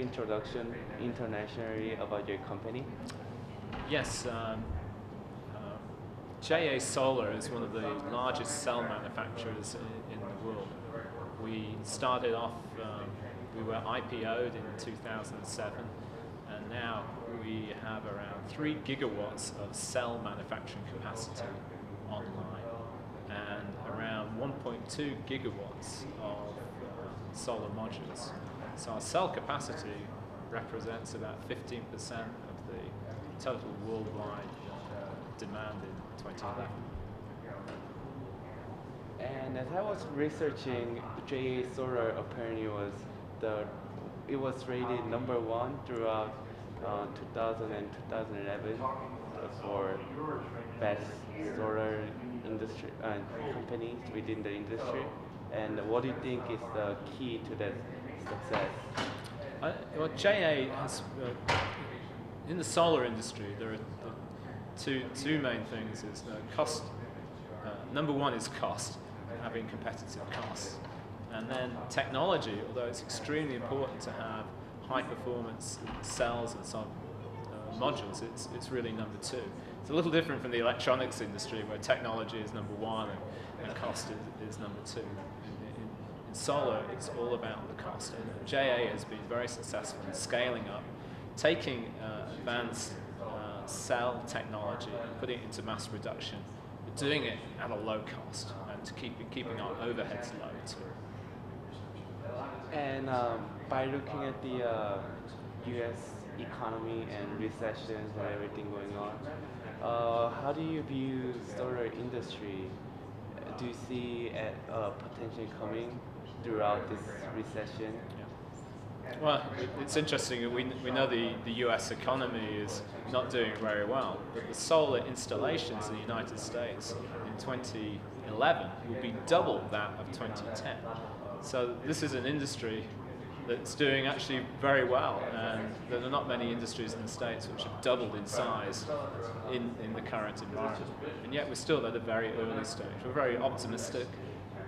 introduction internationally about your company? Yes, JA Solar is one of the largest cell manufacturers in the world. We started off, we were IPO'd in 2007, and now we have around 3 gigawatts of cell manufacturing capacity online and around 1.2 gigawatts of solar modules. So our cell capacity represents about 15% of the total worldwide demand in 2011. And as I was researching, JA Solar apparently it was rated #1 throughout 2000 and 2011 for best solar industry companies within the industry. And what do you think is the key to that success? Well, JA has, in the solar industry, there are two main things. Is cost. Number one is cost, having competitive costs. And then technology, although it's extremely important to have high performance cells and some modules, it's really number two. It's a little different from the electronics industry where technology is number one and cost is number two. In solar, it's all about the cost. And JA has been very successful in scaling up, taking advanced cell technology and putting it into mass production, but doing it at a low cost and to keeping our overheads low too. And by looking at the U.S. economy and recessions and everything going on, how do you view solar industry? Do you see potential coming throughout this recession? Well, it's interesting. We know the U.S. economy is not doing very well, but the solar installations in the United States in 2011 will be double that of 2010. So this is an industry that's doing actually very well, and there are not many industries in the States which have doubled in size in the current environment. And yet we're still at a very early stage. We're very optimistic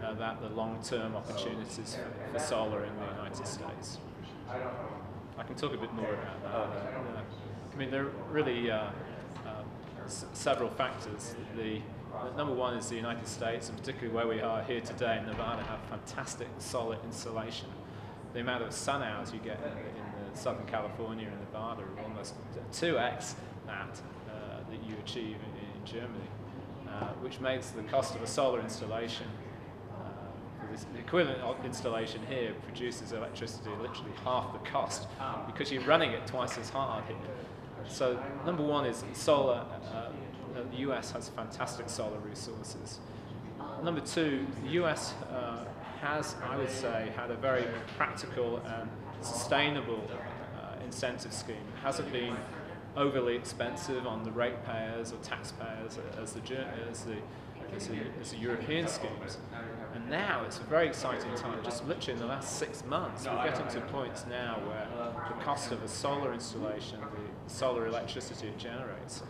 about the long-term opportunities for solar in the United States. I can talk a bit more about that. I mean, there are really several factors. Number one is the United States, and particularly where we are here today in Nevada, have fantastic solar insolation. The amount of sun hours you get in Southern California and Nevada are almost 2x that you achieve in Germany, which makes the cost of a solar installation, the equivalent of installation here produces electricity literally half the cost because you're running it twice as hard here. So number one is solar. The US has fantastic solar resources. Number two, the US has, I would say, had a very practical and sustainable incentive scheme. It hasn't been overly expensive on the ratepayers or taxpayers as the European schemes. And now it's a very exciting time. Just literally in the last 6 months, we're getting to points now where the cost of a solar installation, the solar electricity it generates,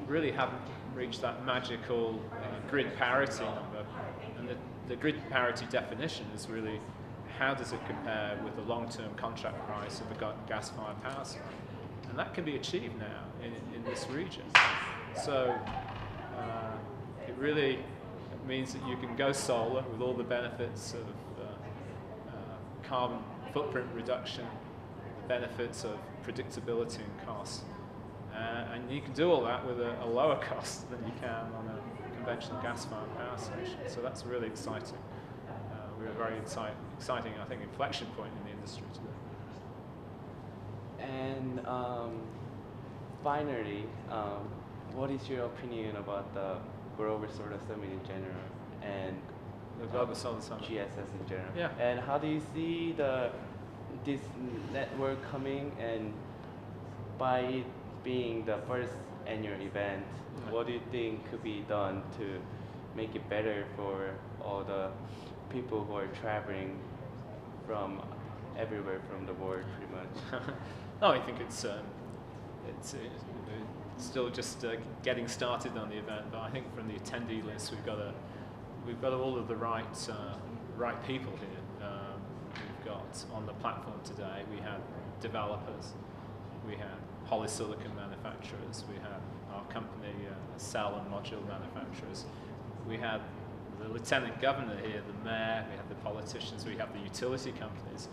really haven't reached that magical grid parity number. And the grid parity definition is really how does it compare with the long-term contract price of a gas-fired power station. And that can be achieved now in this region. So it really means that you can go solar with all the benefits of carbon footprint reduction, the benefits of predictability and cost. And you can do all that with a lower cost than you can on a conventional gas-fired power station. So that's really exciting. We're a very exciting, I think, inflection point in the industry today. And finally, what is your opinion about the Global Solar Summit in general and the Global Solar Summit, GSS in general? Yeah. And how do you see this network coming, and by it being the first annual event, what do you think could be done to make it better for all the people who are traveling from everywhere from the world, pretty much? No, I think it's still just getting started on the event, but I think from the attendee list we've got all of the right people here. We've got on the platform today. We have developers, we have polysilicon manufacturers, we have our company, cell and module manufacturers, we have the lieutenant governor here, the mayor, we have the politicians, we have the utility companies.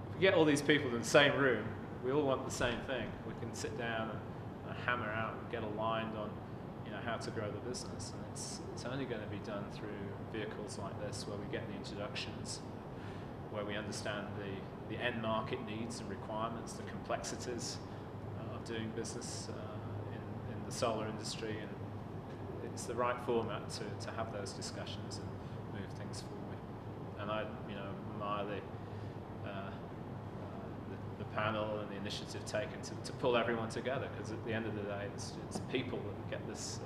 If we get all these people in the same room, we all want the same thing. We can sit down and hammer out and get aligned on how to grow the business. And it's only going to be done through vehicles like this, where we get the introductions, where we understand the end market needs and requirements, the complexities of doing business in the solar industry, and it's the right format to have those discussions and move things forward. And I admire the panel and the initiative taken to pull everyone together, because at the end of the day, it's people that get this